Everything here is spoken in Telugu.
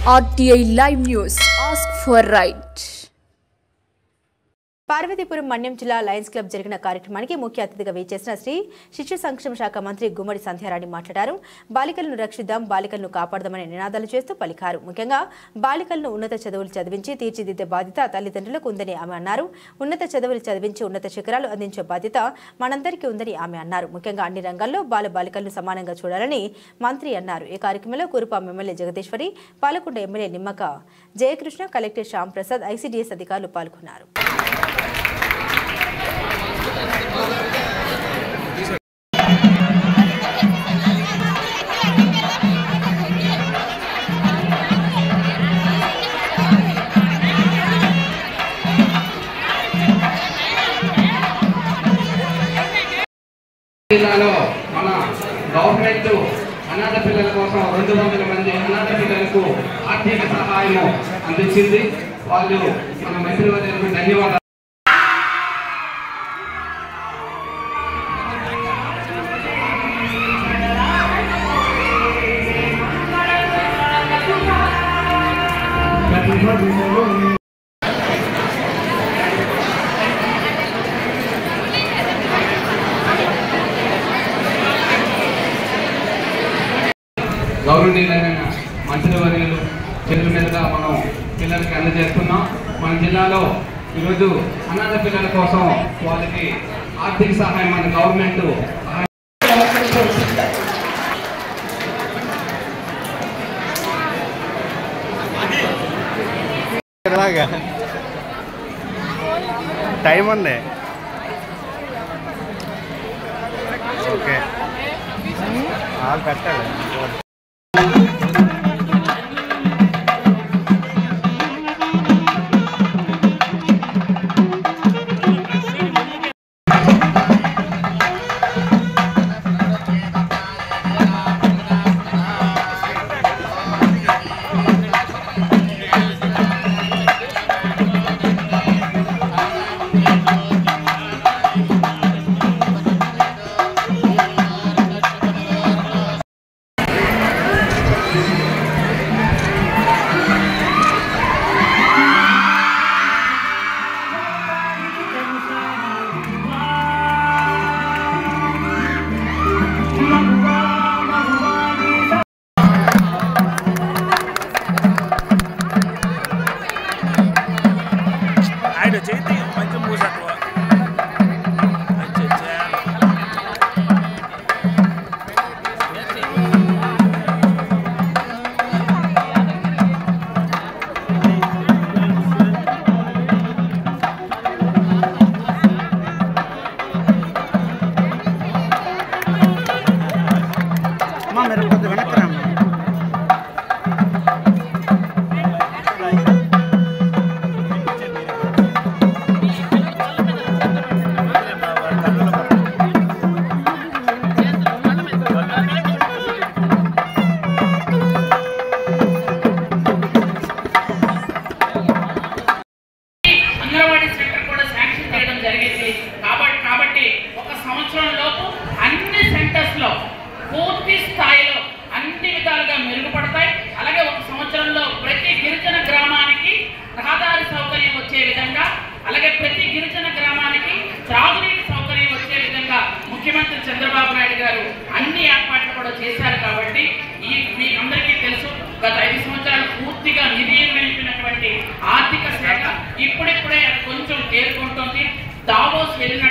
RTI Live News. Ask for right. Parvathipuram Manyam జిల్లా లయన్స్ క్లబ్ జరిగిన కార్యక్రమానికి ముఖ్య అతిథిగా విచ్చేసిన శ్రీ శిశు సంక్షేమ శాఖ మంత్రి గుమ్మడి సంధ్యారాణి మాట్లాడారు. బాలికలను రక్షిద్దాం, బాలికలను కాపాడదామనే నినాదాలు చేస్తూ పలికారు. ముఖ్యంగా బాలికలను ఉన్నత చదువులు చదివించి తీర్చిదిద్దే బాధ్యత తల్లిదండ్రులకు ఉందని ఆమె అన్నారు. ఉన్నత చదువులు చదివించి ఉన్నత శిఖరాలు అందించే బాధ్యత మనందరికీ ఉందని ఆమె అన్నారు. ముఖ్యంగా అన్ని రంగాల్లో బాలికలను సమానంగా చూడాలని మంత్రి అన్నారు. ఈ కార్యక్రమంలో Kurupam MLA Jagadeeswari, Palakonda MLA Nimmaka Jayakrishna, collector Shyam Prasad, ICDS అధికారులు పాల్గొన్నారు. జిల్లాలో మన గవర్నమెంట్ అనాథ పిల్లల కోసం 200 మంది అనాథ పిల్లలకు ఆర్థిక సహాయం అందించింది. వాళ్ళు మన మంత్రివర్యులకు ధన్యవాదాలు. గౌరవనీయులైన మంత్రివర్యులు చేతుల మీదుగా మనం పిల్లలకి అందజేస్తున్నాం. మన జిల్లాలో ఈరోజు అనాథ పిల్లల కోసం వాళ్ళకి ఆర్థిక సహాయం మన గవర్నమెంట్ టైం ఉంది. ఓకే వాళ్ళు పెట్టాలి. పూర్తి స్థాయిలో అన్ని విధాలుగా మెరుగుపడతాయి. అలాగే ఒక సంవత్సరంలో ప్రతి గిరిజన గ్రామానికి రహదారి సౌకర్యం వచ్చే విధంగా, అలాగే ప్రతి గిరిజన గ్రామానికి త్రాగునీటి సౌకర్యం వచ్చే విధంగా ముఖ్యమంత్రి చంద్రబాబు నాయుడు గారు అన్ని ఏర్పాట్లు కూడా చేశారు. కాబట్టి మీ అందరికీ తెలుసు, గత 5 సంవత్సరాలు పూర్తిగా నిర్వహించినటువంటి ఆర్థిక శాఖ ఇప్పుడిప్పుడే కొంచెం తేరుకుంటుంది. దావోస్ వెళ్ళిన